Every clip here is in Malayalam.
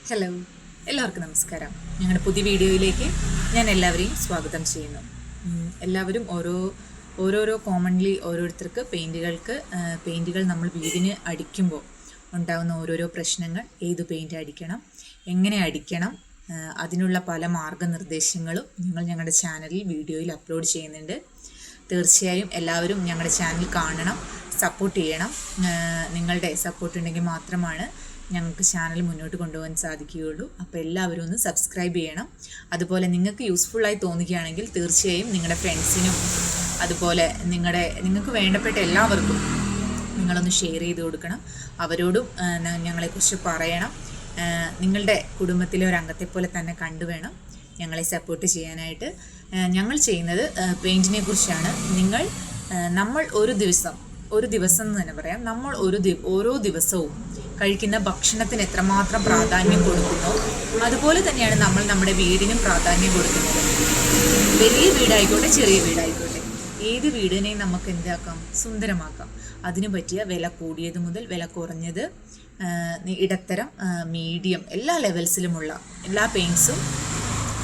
ഹലോ, എല്ലാവർക്കും നമസ്കാരം. ഞങ്ങളുടെ പുതിയ വീഡിയോയിലേക്ക് ഞാൻ എല്ലാവരെയും സ്വാഗതം ചെയ്യുന്നു. എല്ലാവരും ഓരോരോ കോമൺലി ഓരോരുത്തർക്ക് പെയിൻറ്റുകൾ നമ്മൾ വീടിന് അടിക്കുമ്പോൾ ഉണ്ടാകുന്ന ഓരോരോ പ്രശ്നങ്ങൾ, ഏത് പെയിൻറ്റ് അടിക്കണം, എങ്ങനെ അടിക്കണം, അതിനുള്ള പല മാർഗനിർദ്ദേശങ്ങളും ഞങ്ങളുടെ ചാനലിൽ വീഡിയോയിൽ അപ്ലോഡ് ചെയ്യുന്നുണ്ട്. തീർച്ചയായും എല്ലാവരും ഞങ്ങളുടെ ചാനൽ കാണണം, സപ്പോർട്ട് ചെയ്യണം. നിങ്ങളുടെ സപ്പോർട്ട് ഉണ്ടെങ്കിൽ മാത്രമാണ് ഞങ്ങൾക്ക് ചാനൽ മുന്നോട്ട് കൊണ്ടുപോകാൻ സാധിക്കുകയുള്ളൂ. അപ്പോൾ എല്ലാവരും ഒന്ന് സബ്സ്ക്രൈബ് ചെയ്യണം. അതുപോലെ നിങ്ങൾക്ക് യൂസ്ഫുള്ളായി തോന്നുകയാണെങ്കിൽ തീർച്ചയായും നിങ്ങളുടെ ഫ്രണ്ട്സിനും അതുപോലെ നിങ്ങൾക്ക് വേണ്ടപ്പെട്ട എല്ലാവർക്കും നിങ്ങളൊന്ന് ഷെയർ ചെയ്ത് കൊടുക്കണം. അവരോടും ഞങ്ങളെക്കുറിച്ച് പറയണം. നിങ്ങളുടെ കുടുംബത്തിലെ ഒരു അംഗത്തെ പോലെ തന്നെ കണ്ടുവേണം ഞങ്ങളെ സപ്പോർട്ട് ചെയ്യാനായിട്ട്. ഞങ്ങൾ ചെയ്യുന്നത് പെയിൻറ്റിനെ കുറിച്ചാണ്. നമ്മൾ ഒരു ദിവസം എന്ന് തന്നെ പറയാം, നമ്മൾ ഓരോ ദിവസവും കഴിക്കുന്ന ഭക്ഷണത്തിന് എത്രമാത്രം പ്രാധാന്യം കൊടുക്കുന്നോ അതുപോലെ തന്നെയാണ് നമ്മൾ നമ്മുടെ വീടിനും പ്രാധാന്യം കൊടുക്കുന്നത്. വലിയ വീടായിക്കോട്ടെ, ചെറിയ വീടായിക്കോട്ടെ, ഏത് വീടിനെയും നമുക്ക് എന്താക്കാം, സുന്ദരമാക്കാം. അതിനു പറ്റിയ വില കൂടിയത് മുതൽ വില കുറഞ്ഞത്, ഇടത്തരം, മീഡിയം, എല്ലാ ലെവൽസിലുമുള്ള എല്ലാ പെയിൻറ്റ്സും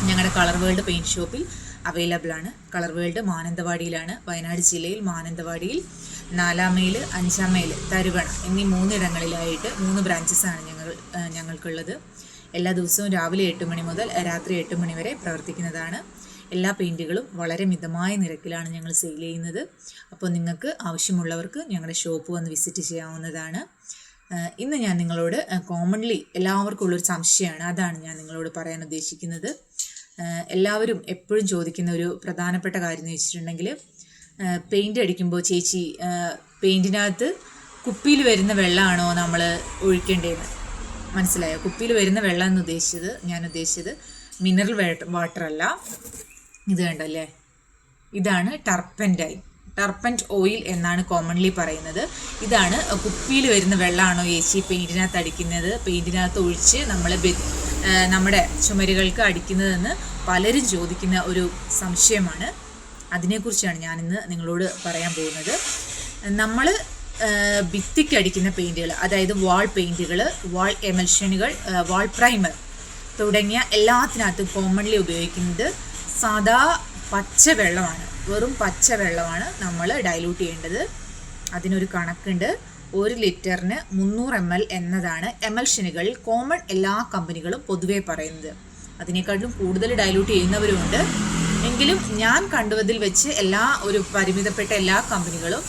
ഞങ്ങളുടെ കളർ വേൾഡ് പെയിൻറ്റ് ഷോപ്പിൽ അവൈലബിൾ ആണ്. കളർ വേൾഡ് മാനന്തവാടിയിലാണ്, വയനാട് ജില്ലയിൽ മാനന്തവാടിയിൽ 4-ാം മൈൽ, 5-ാം മൈൽ, തരുവണ എന്നീ 3 ഇടങ്ങളിലായിട്ട് 3 ബ്രാഞ്ചസാണ് ഞങ്ങൾക്കുള്ളത്. എല്ലാ ദിവസവും രാവിലെ 8 മണി മുതൽ രാത്രി 8 മണി വരെ പ്രവർത്തിക്കുന്നതാണ്. എല്ലാ പെയിൻറ്റുകളും വളരെ മിതമായ നിരക്കിലാണ് ഞങ്ങൾ സെയിൽ ചെയ്യുന്നത്. അപ്പോൾ നിങ്ങൾക്ക് ആവശ്യമുള്ളവർക്ക് ഞങ്ങളുടെ ഷോപ്പ് വന്ന് വിസിറ്റ് ചെയ്യാവുന്നതാണ്. ഇന്ന് ഞാൻ നിങ്ങളോട് കോമൺലി എല്ലാവർക്കും ഉള്ളൊരു സംശയമാണ്, അതാണ് ഞാൻ നിങ്ങളോട് പറയാൻ ഉദ്ദേശിക്കുന്നത്. എല്ലാവരും എപ്പോഴും ചോദിക്കുന്ന ഒരു പ്രധാനപ്പെട്ട കാര്യം എന്ന് വെച്ചിട്ടുണ്ടെങ്കിൽ, പെയിൻ്റ് അടിക്കുമ്പോൾ ചേച്ചി പെയിൻറ്റിനകത്ത് കുപ്പിയിൽ വരുന്ന വെള്ളമാണോ നമ്മൾ ഒഴിക്കേണ്ടതെന്ന്. മനസ്സിലായോ? കുപ്പിയിൽ വരുന്ന വെള്ളം എന്ന് ഞാൻ ഉദ്ദേശിച്ചത് മിനറൽ വാട്ടർ അല്ല. ഇത് കണ്ടല്ലേ, ഇതാണ് ടർപ്പൻറ്റ് ഓയിൽ എന്നാണ് കോമൺലി പറയുന്നത്. ഇതാണ് കുപ്പിയിൽ വരുന്ന വെള്ളമാണോ ചേച്ചി പെയിൻറ്റിനകത്ത് അടിക്കുന്നത്, പെയിൻറ്റിനകത്ത് ഒഴിച്ച് നമ്മുടെ ചുമരുകൾക്ക് അടിക്കുന്നതെന്ന് പലരും ചോദിക്കുന്ന ഒരു സംശയമാണ്. അതിനെക്കുറിച്ചാണ് ഞാനിന്ന് നിങ്ങളോട് പറയാൻ പോകുന്നത്. നമ്മൾ ഭിത്തിക്ക് അടിക്കുന്ന പെയിൻറ്റുകൾ, അതായത് വാൾ പെയിൻറ്റുകൾ, വാൾ എമൽഷനുകൾ, വാൾ പ്രൈമർ തുടങ്ങിയ എല്ലാത്തിനകത്തും കോമൺലി ഉപയോഗിക്കുന്നത് സാദാ പച്ചവെള്ളമാണ്. വെറും പച്ചവെള്ളമാണ് നമ്മൾ ഡൈലൂട്ട് ചെയ്യേണ്ടത്. അതിനൊരു കണക്കുണ്ട്. 1 ലിറ്ററിന് 300 ml എന്നതാണ് എമൽഷനുകളിൽ കോമൺ എല്ലാ കമ്പനികളും പൊതുവെ പറയുന്നത്. അതിനേക്കാളും കൂടുതൽ ഡൈലൂട്ട് ചെയ്യുന്നവരുമുണ്ട്. എങ്കിലും ഞാൻ കണ്ടുവതിൽ വെച്ച് പരിമിതപ്പെട്ട എല്ലാ കമ്പനികളും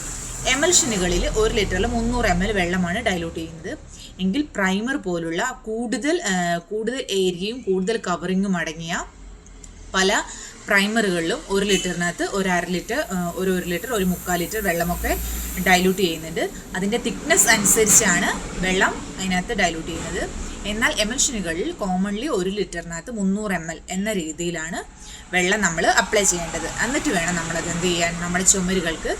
എമൽഷനുകളിൽ 1 ലിറ്ററിൽ 300 ml വെള്ളമാണ് ഡൈലൂട്ട് ചെയ്യുന്നത്. എങ്കിൽ പ്രൈമർ പോലുള്ള കൂടുതൽ ഏരിയയും കൂടുതൽ കവറിങ്ങും അടങ്ങിയ പല പ്രൈമറുകളിലും 1 ലിറ്ററിനകത്ത് 1/2 ലിറ്റർ, 1 ലിറ്റർ, 1/4 ലിറ്റർ വെള്ളമൊക്കെ ഡൈലൂട്ട് ചെയ്യുന്നുണ്ട്. അതിൻ്റെ തിക്നെസ് അനുസരിച്ചാണ് വെള്ളം അതിനകത്ത് ഡൈലൂട്ട് ചെയ്യുന്നത്. എന്നാൽ എമൽഷനുകളിൽ കോമൺലി 1 ലിറ്ററിനകത്ത് 300 ml എന്ന രീതിയിലാണ് വെള്ളം നമ്മൾ അപ്ലൈ ചെയ്യേണ്ടത്. എന്നിട്ട് വേണം നമ്മളത് എന്ത് ചെയ്യാൻ, നമ്മുടെ ചുമരുകൾക്ക്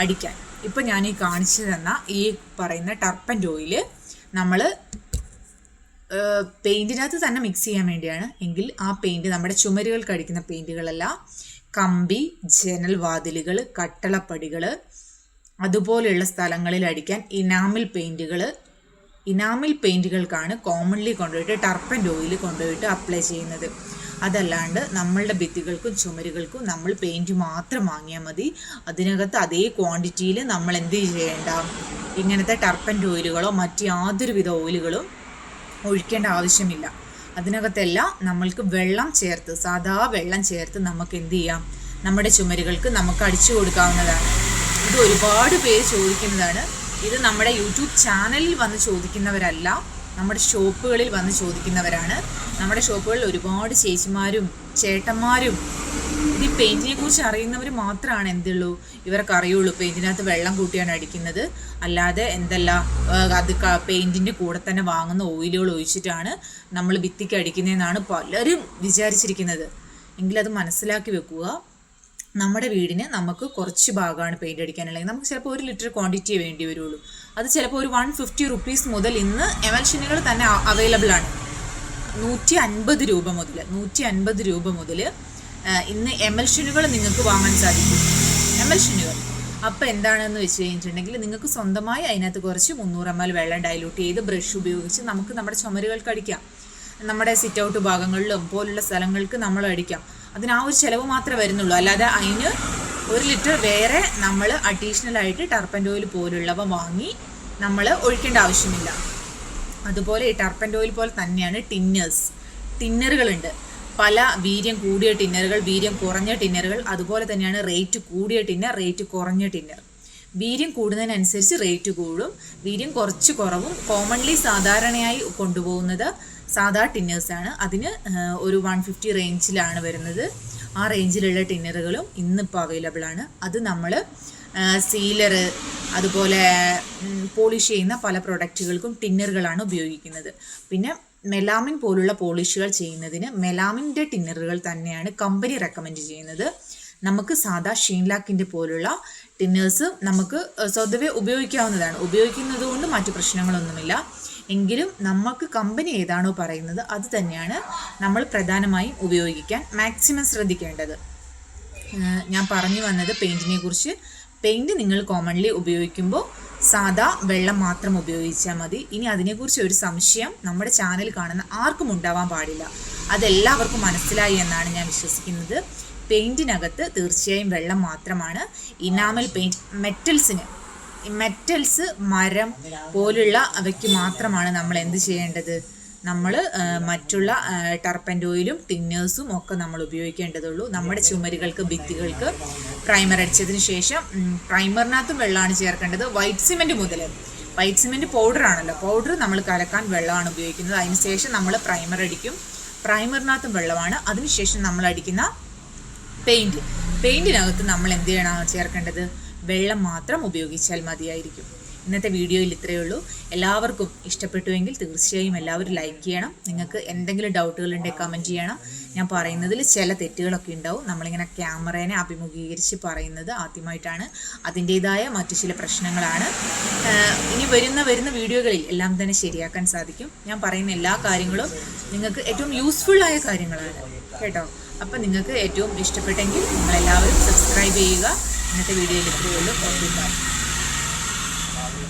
അടിക്കാൻ. ഇപ്പോൾ ഞാൻ ഈ കാണിച്ചു തന്ന ഈ പറയുന്ന ടർപ്പൻറ്റ് ഓയിൽ നമ്മൾ പെയിൻറ്റിനകത്ത് തന്നെ മിക്സ് ചെയ്യാൻ വേണ്ടിയാണ്. എങ്കിൽ ആ പെയിൻറ്റ് നമ്മുടെ ചുമരുകൾക്ക് അടിക്കുന്ന പെയിൻറ്റുകളല്ല, കമ്പി, ജനൽ വാതിലുകൾ, കട്ടളപ്പടികൾ, അതുപോലെയുള്ള സ്ഥലങ്ങളിൽ അടിക്കാൻ ഇനാമിൽ പെയിൻറ്റുകൾക്കാണ് കോമൺലി കൊണ്ടുപോയിട്ട് ടർപ്പൻറ്റ് ഓയിൽ കൊണ്ടുപോയിട്ട് അപ്ലൈ ചെയ്യുന്നത്. അതല്ലാണ്ട് നമ്മളുടെ ഭിത്തികൾക്കും ചുമരുകൾക്കും നമ്മൾ പെയിൻറ്റ് മാത്രം വാങ്ങിയാൽ മതി. അതിനകത്ത് അതേ ക്വാണ്ടിറ്റിയിൽ നമ്മൾ എന്ത് ചെയ്യേണ്ട, ഇങ്ങനത്തെ ടർപ്പൻറ്റ് ഓയിലുകളോ മറ്റ് യാതൊരുവിധ ഓയിലുകളും ഒഴിക്കേണ്ട ആവശ്യമില്ല. അതിനകത്തെല്ലാം നമ്മൾക്ക് സാധാ വെള്ളം ചേർത്ത് നമുക്ക് എന്ത് ചെയ്യാം, നമ്മുടെ ചുമരുകൾക്ക് നമുക്ക് അടിച്ചു കൊടുക്കാവുന്നതാണ്. ഇത് ഒരുപാട് പേര് ചോദിക്കുന്നതാണ്. ഇത് നമ്മുടെ യൂട്യൂബ് ചാനലിൽ വന്ന് ചോദിക്കുന്നവരല്ല, നമ്മുടെ ഷോപ്പുകളിൽ വന്ന് ചോദിക്കുന്നവരാണ്. നമ്മുടെ ഷോപ്പുകളിൽ ഒരുപാട് ചേച്ചിമാരും ചേട്ടന്മാരും ഈ പെയിൻറ്റിനെ കുറിച്ച് അറിയുന്നവർ മാത്രമാണ് ഇവർക്ക് അറിയുള്ളൂ പെയിൻറ്റിനകത്ത് വെള്ളം കൂട്ടിയാണ് അടിക്കുന്നത്. അല്ലാതെ അത് പെയിൻറ്റിൻ്റെ കൂടെ തന്നെ വാങ്ങുന്ന ഓയിലുകൾ ഒഴിച്ചിട്ടാണ് നമ്മൾ ഭിത്തിക്ക് അടിക്കുന്നതെന്നാണ് പലരും വിചാരിച്ചിരിക്കുന്നത്. എങ്കിലത് മനസ്സിലാക്കി വെക്കുക. നമ്മുടെ വീടിന് നമുക്ക് കുറച്ച് ഭാഗമാണ് പെയിൻ്റ് അടിക്കാനുള്ളത്. നമുക്ക് ചിലപ്പോൾ 1 ലിറ്റർ ക്വാണ്ടിറ്റിയേ വേണ്ടി വരുള്ളൂ. അത് ചിലപ്പോൾ ഒരു 150 rupees മുതൽ ഇന്ന് എമൽഷനുകൾ തന്നെ അവൈലബിൾ ആണ്. 150 രൂപ മുതൽ ഇന്ന് എമൽഷനുകൾ നിങ്ങൾക്ക് വാങ്ങാൻ സാധിക്കും. എമൽഷനുകൾ അപ്പോൾ എന്താണെന്ന് വെച്ച് കഴിഞ്ഞിട്ടുണ്ടെങ്കിൽ, നിങ്ങൾക്ക് സ്വന്തമായി അതിനകത്ത് കുറച്ച് 300 ml വെള്ളം ഡൈലൂട്ട് ചെയ്ത് ബ്രഷ് ഉപയോഗിച്ച് നമുക്ക് നമ്മുടെ ചുമരുകൾക്ക് അടിക്കാം. നമ്മുടെ സിറ്റ് ഔട്ട് ഭാഗങ്ങളിലും പോലുള്ള സ്ഥലങ്ങൾക്ക് നമ്മൾ അടിക്കാം. അതിന് ആ ഒരു ചിലവ് മാത്രമേ വരുന്നുള്ളൂ. അല്ലാതെ അതിന് 1 ലിറ്റർ വേറെ നമ്മൾ അഡീഷണലായിട്ട് ടർപ്പൻ്റ് ഓയിൽ പോലുള്ളവ വാങ്ങി നമ്മൾ ഒഴിക്കേണ്ട ആവശ്യമില്ല. അതുപോലെ ഈ ടർപ്പൻ്റ് ഓയിൽ പോലെ തന്നെയാണ് ടിന്നറുകളുണ്ട്. പല വീര്യം കൂടിയ ടിന്നറുകൾ, വീര്യം കുറഞ്ഞ ടിന്നറുകൾ, അതുപോലെ തന്നെയാണ് റേറ്റ് കൂടിയ ടിന്നർ, റേറ്റ് കുറഞ്ഞ ടിന്നർ. വീര്യം കൂടുന്നതിനനുസരിച്ച് റേറ്റ് കൂടും, വീര്യം കുറച്ച് കുറവും. കോമൺലി സാധാരണയായി കൊണ്ടുപോകുന്നത് സാധാ ടിന്നേഴ്സാണ്. അതിന് ഒരു 150 റേഞ്ചിലാണ് വരുന്നത്. ആ റേഞ്ചിലുള്ള ടിന്നറുകളും ഇന്നിപ്പോൾ അവൈലബിൾ ആണ്. അത് നമ്മൾ സീലർ, അതുപോലെ പോളിഷ് ചെയ്യുന്ന പല പ്രൊഡക്റ്റുകൾക്കും ടിന്നറുകളാണ് ഉപയോഗിക്കുന്നത്. പിന്നെ മെലാമിൻ പോലുള്ള പോളിഷുകൾ ചെയ്യുന്നതിന് മെലാമിൻ്റെ ടിന്നറുകൾ തന്നെയാണ് കമ്പനി റെക്കമെൻഡ് ചെയ്യുന്നത്. നമുക്ക് സാധാ ഷീൻലാക്കിൻ്റെ പോലുള്ള ടിന്നേഴ്സ് നമുക്ക് സ്വതവേ ഉപയോഗിക്കാവുന്നതാണ്. ഉപയോഗിക്കുന്നത് കൊണ്ട് മറ്റു പ്രശ്നങ്ങളൊന്നുമില്ല. എങ്കിലും നമുക്ക് കമ്പനി ഏതാണോ പറയുന്നത് അത് തന്നെയാണ് നമ്മൾ പ്രധാനമായും ഉപയോഗിക്കാൻ മാക്സിമം ശ്രദ്ധിക്കേണ്ടത്. ഞാൻ പറഞ്ഞു വന്നത് പെയിൻറ്റിനെ കുറിച്ച്. പെയിൻറ്റ് നിങ്ങൾ കോമൺലി ഉപയോഗിക്കുമ്പോൾ സാധാ വെള്ളം മാത്രം ഉപയോഗിച്ചാൽ മതി. ഇനി അതിനെക്കുറിച്ച് ഒരു സംശയം നമ്മുടെ ചാനൽ കാണുന്ന ആർക്കും ഉണ്ടാവാൻ പാടില്ല. അതെല്ലാവർക്കും മനസ്സിലായി എന്നാണ് ഞാൻ വിശ്വസിക്കുന്നത്. പെയിൻറ്റിനകത്ത് തീർച്ചയായും വെള്ളം മാത്രമാണ്. ഇനാമൽ പെയിൻറ്റ്, മെറ്റൽസ്, മരം പോലുള്ള അവയ്ക്ക് മാത്രമാണ് നമ്മൾ എന്ത് ചെയ്യേണ്ടത്? നമ്മൾ മറ്റുള്ള ടർപ്പൻ്റ് ഓയിലും ടിന്നേഴ്സും ഒക്കെ നമ്മൾ ഉപയോഗിക്കേണ്ടതുള്ളൂ. നമ്മുടെ ചുമരുകൾക്ക്, ഭിത്തികൾക്ക് പ്രൈമർ അടിച്ചതിന് ശേഷം പ്രൈമറിനകത്തും വെള്ളമാണ് ചേർക്കേണ്ടത്. വൈറ്റ് സിമെൻറ്റ് പൗഡറാണല്ലോ, പൗഡർ നമ്മൾ കലക്കാൻ വെള്ളമാണ് ഉപയോഗിക്കുന്നത്. അതിന് ശേഷം നമ്മൾ പ്രൈമർ അടിക്കും, പ്രൈമറിനകത്തും വെള്ളമാണ്. അതിനുശേഷം നമ്മൾ അടിക്കുന്ന പെയിൻറ്റിനകത്ത് നമ്മൾ എന്ത് ചെയ്യണം ചേർക്കേണ്ടത്? വെള്ളം മാത്രം ഉപയോഗിച്ചാൽ മതിയായിരിക്കും. ഇന്നത്തെ വീഡിയോയിൽ ഇത്രയേ ഉള്ളൂ. എല്ലാവർക്കും ഇഷ്ടപ്പെട്ടുവെങ്കിൽ തീർച്ചയായും എല്ലാവരും ലൈക്ക് ചെയ്യണം. നിങ്ങൾക്ക് എന്തെങ്കിലും ഡൗട്ടുകളുണ്ടെങ്കിൽ കമൻറ്റ് ചെയ്യണം. ഞാൻ പറയുന്നതിൽ ചില തെറ്റുകളൊക്കെ ഉണ്ടാവും. നമ്മളിങ്ങനെ ക്യാമറേനെ അഭിമുഖീകരിച്ച് പറയുന്നത് ആദ്യമായിട്ടാണ്. അതിൻ്റേതായ മറ്റു ചില പ്രശ്നങ്ങളാണ്. ഇനി വരുന്ന വീഡിയോകളിൽ എല്ലാം തന്നെ ശരിയാക്കാൻ സാധിക്കും. ഞാൻ പറയുന്ന എല്ലാ കാര്യങ്ങളും നിങ്ങൾക്ക് ഏറ്റവും യൂസ്ഫുള്ളായ കാര്യങ്ങളാണ് കേട്ടോ. അപ്പം നിങ്ങൾക്ക് ഏറ്റവും ഇഷ്ടപ്പെട്ടെങ്കിൽ നിങ്ങളെല്ലാവരും സബ്സ്ക്രൈബ് ചെയ്യുക. ഇന്നത്തെ വീഡിയോയിൽ ഇത്രയേ ഉള്ളൂ. Okay, by.